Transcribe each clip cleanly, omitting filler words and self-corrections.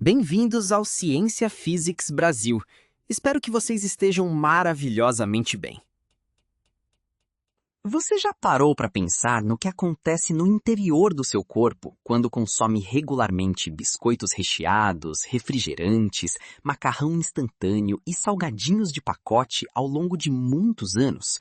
Bem-vindos ao Ciência Physics Brasil. Espero que vocês estejam maravilhosamente bem. Você já parou para pensar no que acontece no interior do seu corpo quando consome regularmente biscoitos recheados, refrigerantes, macarrão instantâneo e salgadinhos de pacote ao longo de muitos anos?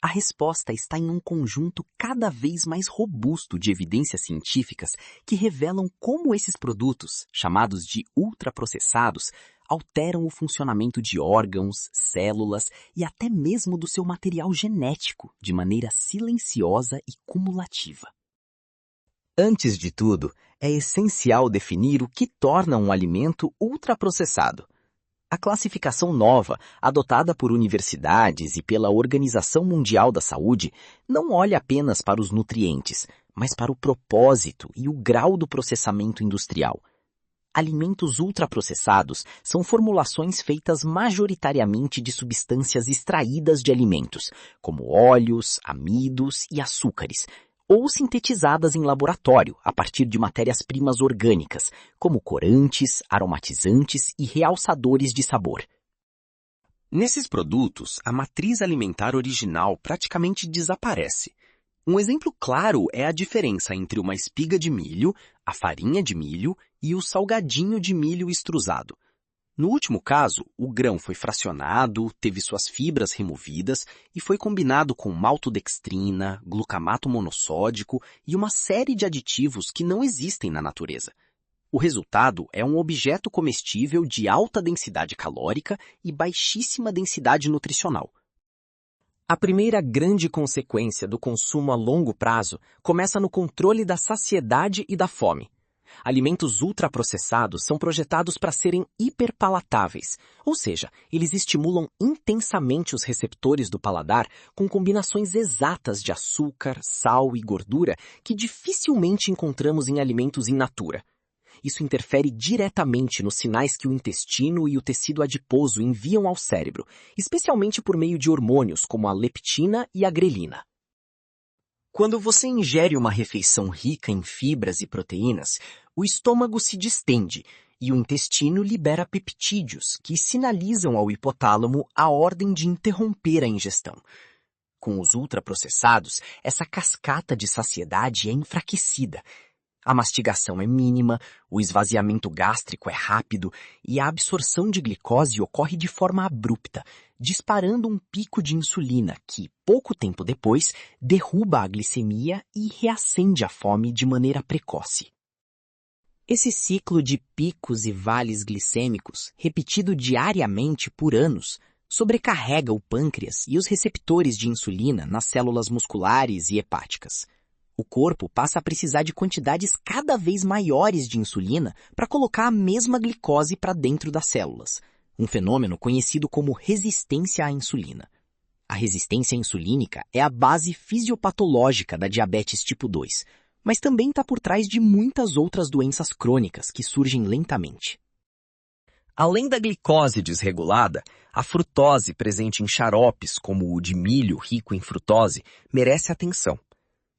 A resposta está em um conjunto cada vez mais robusto de evidências científicas que revelam como esses produtos, chamados de ultraprocessados, alteram o funcionamento de órgãos, células e até mesmo do seu material genético de maneira silenciosa e cumulativa. Antes de tudo, é essencial definir o que torna um alimento ultraprocessado. A classificação nova, adotada por universidades e pela Organização Mundial da Saúde, não olha apenas para os nutrientes, mas para o propósito e o grau do processamento industrial. Alimentos ultraprocessados são formulações feitas majoritariamente de substâncias extraídas de alimentos, como óleos, amidos e açúcares, ou sintetizadas em laboratório a partir de matérias-primas orgânicas, como corantes, aromatizantes e realçadores de sabor. Nesses produtos, a matriz alimentar original praticamente desaparece. Um exemplo claro é a diferença entre uma espiga de milho, a farinha de milho e o salgadinho de milho extrusado. No último caso, o grão foi fracionado, teve suas fibras removidas e foi combinado com maltodextrina, glucamato monossódico e uma série de aditivos que não existem na natureza. O resultado é um objeto comestível de alta densidade calórica e baixíssima densidade nutricional. A primeira grande consequência do consumo a longo prazo começa no controle da saciedade e da fome. Alimentos ultraprocessados são projetados para serem hiperpalatáveis, ou seja, eles estimulam intensamente os receptores do paladar com combinações exatas de açúcar, sal e gordura que dificilmente encontramos em alimentos in natura. Isso interfere diretamente nos sinais que o intestino e o tecido adiposo enviam ao cérebro, especialmente por meio de hormônios como a leptina e a grelina. Quando você ingere uma refeição rica em fibras e proteínas, o estômago se distende e o intestino libera peptídeos que sinalizam ao hipotálamo a ordem de interromper a ingestão. Com os ultraprocessados, essa cascata de saciedade é enfraquecida. A mastigação é mínima, o esvaziamento gástrico é rápido e a absorção de glicose ocorre de forma abrupta, disparando um pico de insulina que, pouco tempo depois, derruba a glicemia e reacende a fome de maneira precoce. Esse ciclo de picos e vales glicêmicos, repetido diariamente por anos, sobrecarrega o pâncreas e os receptores de insulina nas células musculares e hepáticas. O corpo passa a precisar de quantidades cada vez maiores de insulina para colocar a mesma glicose para dentro das células, um fenômeno conhecido como resistência à insulina. A resistência insulínica é a base fisiopatológica da diabetes tipo 2, mas também está por trás de muitas outras doenças crônicas que surgem lentamente. Além da glicose desregulada, a frutose presente em xaropes, como o de milho rico em frutose, merece atenção.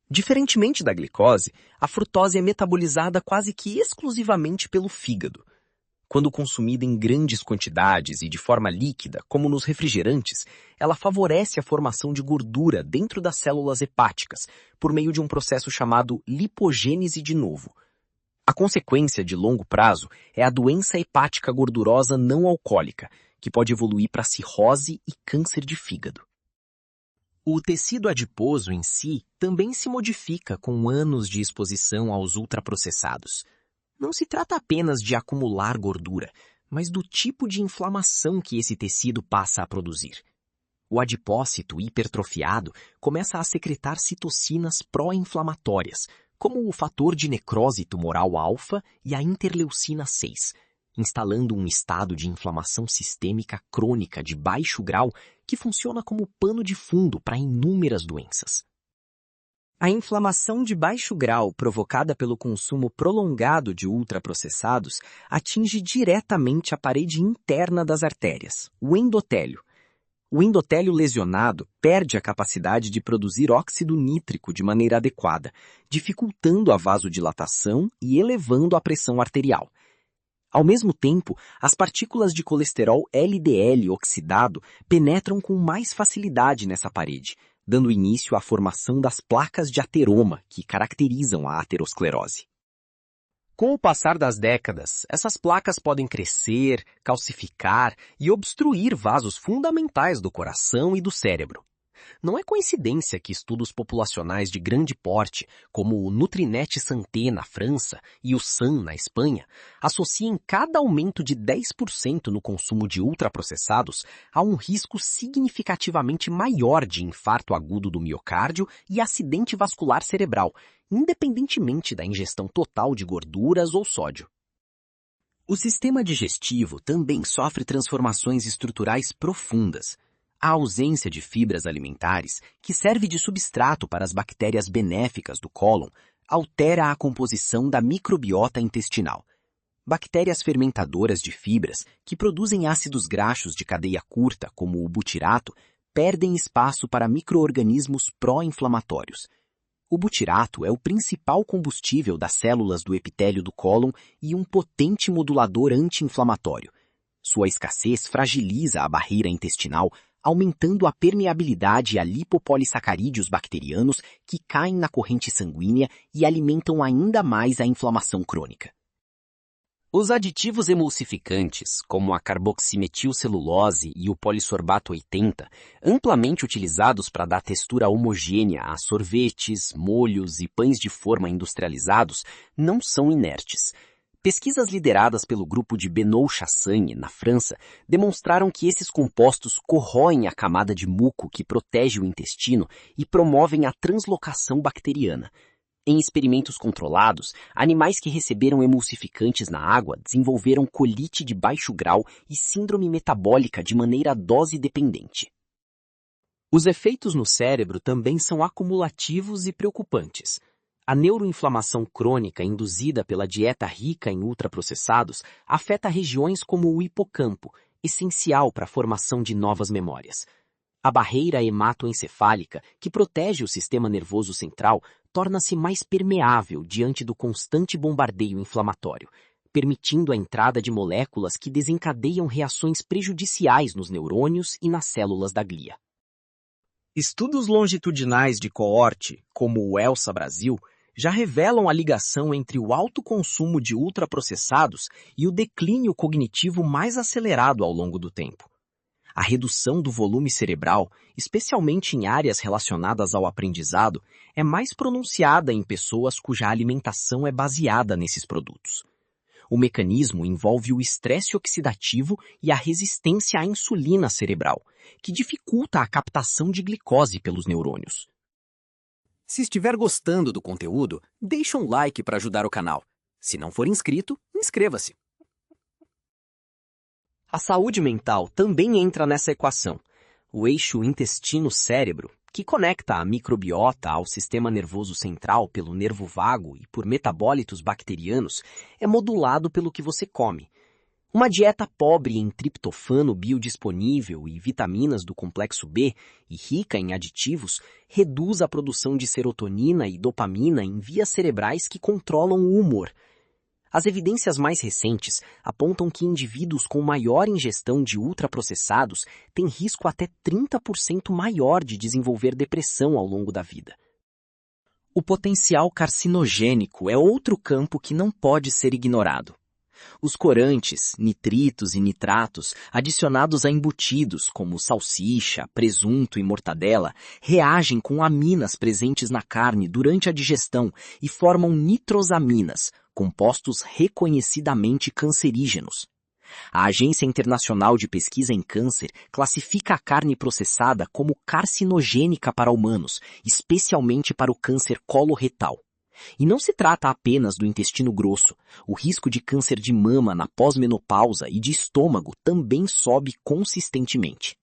Diferentemente da glicose, a frutose é metabolizada quase que exclusivamente pelo fígado. Quando consumida em grandes quantidades e de forma líquida, como nos refrigerantes, ela favorece a formação de gordura dentro das células hepáticas, por meio de um processo chamado lipogênese de novo. A consequência de longo prazo é a doença hepática gordurosa não alcoólica, que pode evoluir para cirrose e câncer de fígado. O tecido adiposo em si também se modifica com anos de exposição aos ultraprocessados. Não se trata apenas de acumular gordura, mas do tipo de inflamação que esse tecido passa a produzir. O adipócito hipertrofiado começa a secretar citocinas pró-inflamatórias, como o fator de necrose tumoral alfa e a interleucina 6, instalando um estado de inflamação sistêmica crônica de baixo grau que funciona como pano de fundo para inúmeras doenças. A inflamação de baixo grau provocada pelo consumo prolongado de ultraprocessados atinge diretamente a parede interna das artérias, o endotélio. O endotélio lesionado perde a capacidade de produzir óxido nítrico de maneira adequada, dificultando a vasodilatação e elevando a pressão arterial. Ao mesmo tempo, as partículas de colesterol LDL oxidado penetram com mais facilidade nessa parede, dando início à formação das placas de ateroma que caracterizam a aterosclerose. Com o passar das décadas, essas placas podem crescer, calcificar e obstruir vasos fundamentais do coração e do cérebro. Não é coincidência que estudos populacionais de grande porte, como o Nutrinet Santé na França e o SAN na Espanha, associem cada aumento de 10% no consumo de ultraprocessados a um risco significativamente maior de infarto agudo do miocárdio e acidente vascular cerebral, independentemente da ingestão total de gorduras ou sódio. O sistema digestivo também sofre transformações estruturais profundas. A ausência de fibras alimentares, que serve de substrato para as bactérias benéficas do cólon, altera a composição da microbiota intestinal. Bactérias fermentadoras de fibras, que produzem ácidos graxos de cadeia curta, como o butirato, perdem espaço para micro-organismos pró-inflamatórios. O butirato é o principal combustível das células do epitélio do cólon e um potente modulador anti-inflamatório. Sua escassez fragiliza a barreira intestinal, aumentando a permeabilidade a lipopolissacarídeos bacterianos que caem na corrente sanguínea e alimentam ainda mais a inflamação crônica. Os aditivos emulsificantes, como a carboximetilcelulose e o polissorbato 80, amplamente utilizados para dar textura homogênea a sorvetes, molhos e pães de forma industrializados, não são inertes. Pesquisas lideradas pelo grupo de Benoît-Chassagne, na França, demonstraram que esses compostos corroem a camada de muco que protege o intestino e promovem a translocação bacteriana. Em experimentos controlados, animais que receberam emulsificantes na água desenvolveram colite de baixo grau e síndrome metabólica de maneira dose-dependente. Os efeitos no cérebro também são acumulativos e preocupantes. A neuroinflamação crônica induzida pela dieta rica em ultraprocessados afeta regiões como o hipocampo, essencial para a formação de novas memórias. A barreira hematoencefálica, que protege o sistema nervoso central, torna-se mais permeável diante do constante bombardeio inflamatório, permitindo a entrada de moléculas que desencadeiam reações prejudiciais nos neurônios e nas células da glia. Estudos longitudinais de coorte, como o ELSA Brasil, já revelam a ligação entre o alto consumo de ultraprocessados e o declínio cognitivo mais acelerado ao longo do tempo. A redução do volume cerebral, especialmente em áreas relacionadas ao aprendizado, é mais pronunciada em pessoas cuja alimentação é baseada nesses produtos. O mecanismo envolve o estresse oxidativo e a resistência à insulina cerebral, que dificulta a captação de glicose pelos neurônios. Se estiver gostando do conteúdo, deixa um like para ajudar o canal. Se não for inscrito, inscreva-se. A saúde mental também entra nessa equação. O eixo intestino-cérebro, que conecta a microbiota ao sistema nervoso central pelo nervo vago e por metabólitos bacterianos, é modulado pelo que você come. Uma dieta pobre em triptofano biodisponível e vitaminas do complexo B e rica em aditivos reduz a produção de serotonina e dopamina em vias cerebrais que controlam o humor. As evidências mais recentes apontam que indivíduos com maior ingestão de ultraprocessados têm risco até 30% maior de desenvolver depressão ao longo da vida. O potencial carcinogênico é outro campo que não pode ser ignorado. Os corantes, nitritos e nitratos, adicionados a embutidos como salsicha, presunto e mortadela, reagem com aminas presentes na carne durante a digestão e formam nitrosaminas, compostos reconhecidamente cancerígenos. A Agência Internacional de Pesquisa em Câncer classifica a carne processada como carcinogênica para humanos, especialmente para o câncer coloretal. E não se trata apenas do intestino grosso. O risco de câncer de mama na pós-menopausa e de estômago também sobe consistentemente.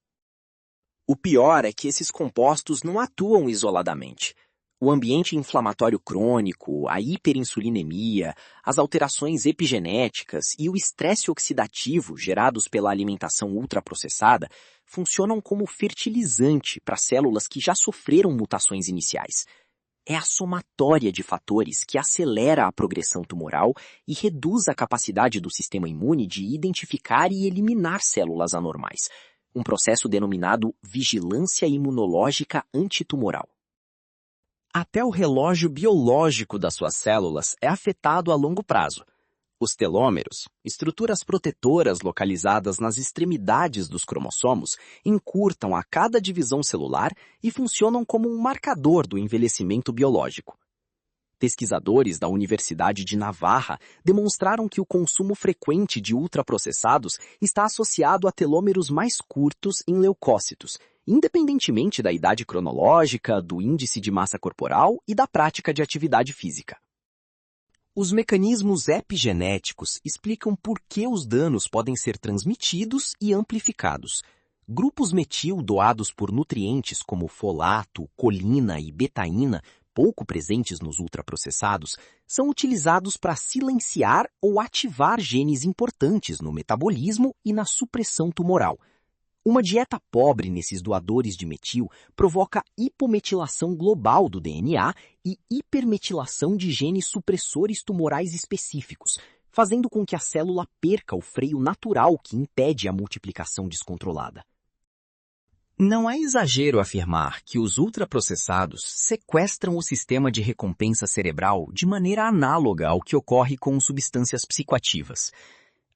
O pior é que esses compostos não atuam isoladamente. O ambiente inflamatório crônico, a hiperinsulinemia, as alterações epigenéticas e o estresse oxidativo gerados pela alimentação ultraprocessada funcionam como fertilizante para células que já sofreram mutações iniciais. é a somatória de fatores que acelera a progressão tumoral e reduz a capacidade do sistema imune de identificar e eliminar células anormais, um processo denominado vigilância imunológica antitumoral. Até o relógio biológico das suas células é afetado a longo prazo. Os telômeros, estruturas protetoras localizadas nas extremidades dos cromossomos, encurtam a cada divisão celular e funcionam como um marcador do envelhecimento biológico. Pesquisadores da Universidade de Navarra demonstraram que o consumo frequente de ultraprocessados está associado a telômeros mais curtos em leucócitos, independentemente da idade cronológica, do índice de massa corporal e da prática de atividade física. Os mecanismos epigenéticos explicam por que os danos podem ser transmitidos e amplificados. Grupos metil doados por nutrientes como folato, colina e betaína, pouco presentes nos ultraprocessados, são utilizados para silenciar ou ativar genes importantes no metabolismo e na supressão tumoral. Uma dieta pobre nesses doadores de metil provoca hipometilação global do DNA e hipermetilação de genes supressores tumorais específicos, fazendo com que a célula perca o freio natural que impede a multiplicação descontrolada. Não é exagero afirmar que os ultraprocessados sequestram o sistema de recompensa cerebral de maneira análoga ao que ocorre com substâncias psicoativas.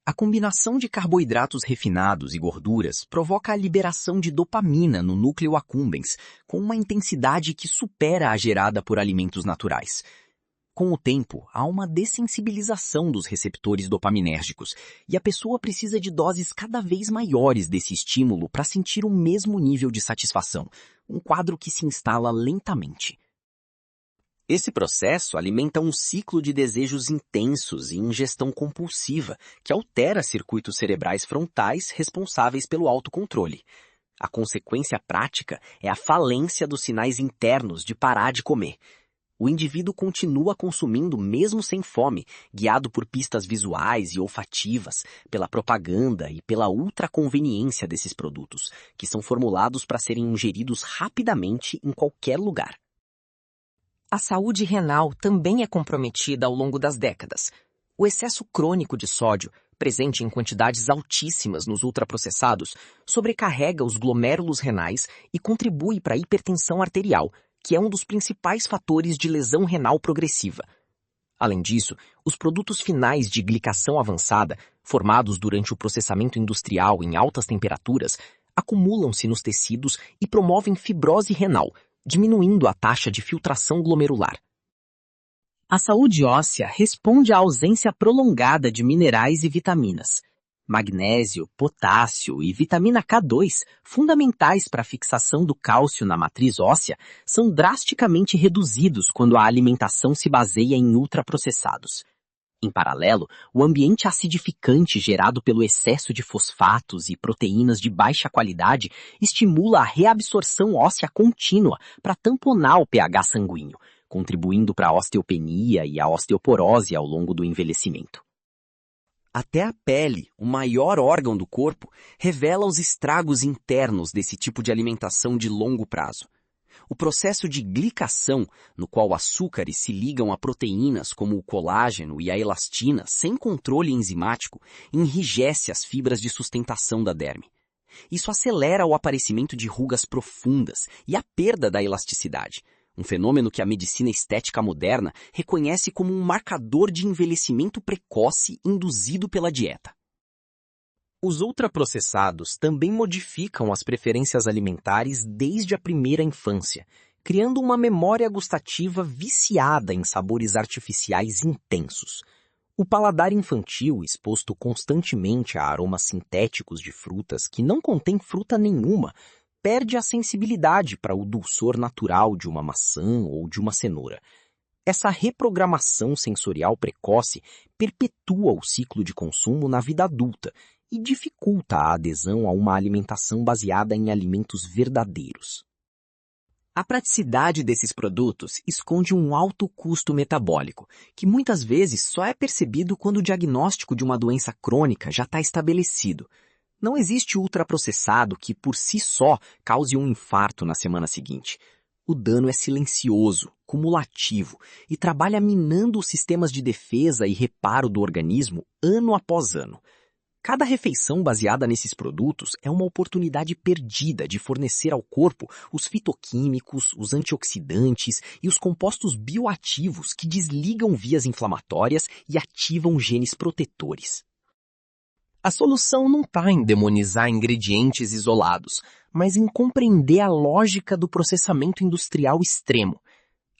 A combinação de carboidratos refinados e gorduras provoca a liberação de dopamina no núcleo accumbens, com uma intensidade que supera a gerada por alimentos naturais. Com o tempo, há uma dessensibilização dos receptores dopaminérgicos, e a pessoa precisa de doses cada vez maiores desse estímulo para sentir o mesmo nível de satisfação, um quadro que se instala lentamente. Esse processo alimenta um ciclo de desejos intensos e ingestão compulsiva, que altera circuitos cerebrais frontais responsáveis pelo autocontrole. A consequência prática é a falência dos sinais internos de parar de comer. O indivíduo continua consumindo mesmo sem fome, guiado por pistas visuais e olfativas, pela propaganda e pela ultraconveniência desses produtos, que são formulados para serem ingeridos rapidamente em qualquer lugar. A saúde renal também é comprometida ao longo das décadas. O excesso crônico de sódio, presente em quantidades altíssimas nos ultraprocessados, sobrecarrega os glomérulos renais e contribui para a hipertensão arterial, que é um dos principais fatores de lesão renal progressiva. Além disso, os produtos finais de glicação avançada, formados durante o processamento industrial em altas temperaturas, acumulam-se nos tecidos e promovem fibrose renal, diminuindo a taxa de filtração glomerular. A saúde óssea responde à ausência prolongada de minerais e vitaminas. Magnésio, potássio e vitamina K2, fundamentais para a fixação do cálcio na matriz óssea, são drasticamente reduzidos quando a alimentação se baseia em ultraprocessados. Em paralelo, o ambiente acidificante gerado pelo excesso de fosfatos e proteínas de baixa qualidade estimula a reabsorção óssea contínua para tamponar o pH sanguíneo, contribuindo para a osteopenia e a osteoporose ao longo do envelhecimento. Até a pele, o maior órgão do corpo, revela os estragos internos desse tipo de alimentação de longo prazo. O processo de glicação, no qual açúcares se ligam a proteínas como o colágeno e a elastina sem controle enzimático, enrijece as fibras de sustentação da derme. Isso acelera o aparecimento de rugas profundas e a perda da elasticidade, um fenômeno que a medicina estética moderna reconhece como um marcador de envelhecimento precoce induzido pela dieta. Os ultraprocessados também modificam as preferências alimentares desde a primeira infância, criando uma memória gustativa viciada em sabores artificiais intensos. O paladar infantil, exposto constantemente a aromas sintéticos de frutas que não contêm fruta nenhuma, perde a sensibilidade para o dulçor natural de uma maçã ou de uma cenoura. Essa reprogramação sensorial precoce perpetua o ciclo de consumo na vida adulta e dificulta a adesão a uma alimentação baseada em alimentos verdadeiros. A praticidade desses produtos esconde um alto custo metabólico, que muitas vezes só é percebido quando o diagnóstico de uma doença crônica já está estabelecido. Não existe ultraprocessado que, por si só, cause um infarto na semana seguinte. O dano é silencioso, cumulativo e trabalha minando os sistemas de defesa e reparo do organismo ano após ano. Cada refeição baseada nesses produtos é uma oportunidade perdida de fornecer ao corpo os fitoquímicos, os antioxidantes e os compostos bioativos que desligam vias inflamatórias e ativam genes protetores. A solução não está em demonizar ingredientes isolados, mas em compreender a lógica do processamento industrial extremo.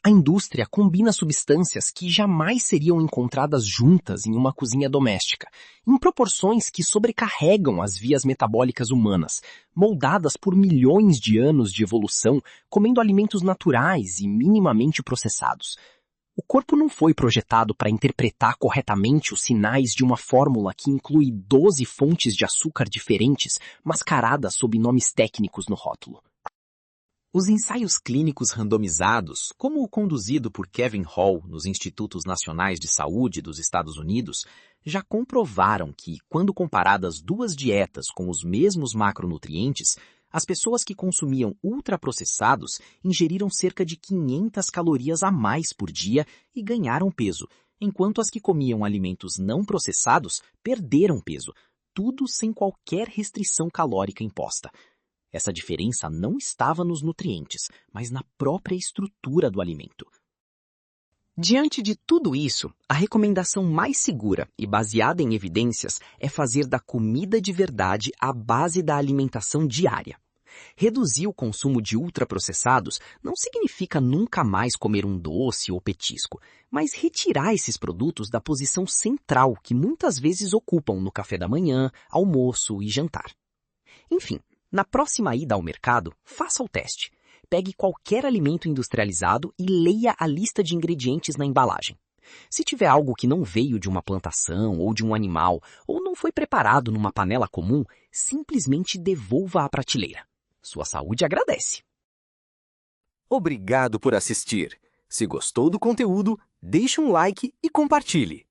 A indústria combina substâncias que jamais seriam encontradas juntas em uma cozinha doméstica, em proporções que sobrecarregam as vias metabólicas humanas, moldadas por milhões de anos de evolução, comendo alimentos naturais e minimamente processados. O corpo não foi projetado para interpretar corretamente os sinais de uma fórmula que inclui 12 fontes de açúcar diferentes, mascaradas sob nomes técnicos no rótulo. Os ensaios clínicos randomizados, como o conduzido por Kevin Hall nos Institutos Nacionais de Saúde dos Estados Unidos, já comprovaram que, quando comparadas duas dietas com os mesmos macronutrientes, as pessoas que consumiam ultraprocessados ingeriram cerca de 500 calorias a mais por dia e ganharam peso, enquanto as que comiam alimentos não processados perderam peso, tudo sem qualquer restrição calórica imposta. Essa diferença não estava nos nutrientes, mas na própria estrutura do alimento. Diante de tudo isso, a recomendação mais segura e baseada em evidências é fazer da comida de verdade a base da alimentação diária. Reduzir o consumo de ultraprocessados não significa nunca mais comer um doce ou petisco, mas retirar esses produtos da posição central que muitas vezes ocupam no café da manhã, almoço e jantar. Enfim, na próxima ida ao mercado, faça o teste. Pegue qualquer alimento industrializado e leia a lista de ingredientes na embalagem. Se tiver algo que não veio de uma plantação ou de um animal, ou não foi preparado numa panela comum, simplesmente devolva à prateleira. Sua saúde agradece. Obrigado por assistir. Se gostou do conteúdo, deixe um like e compartilhe.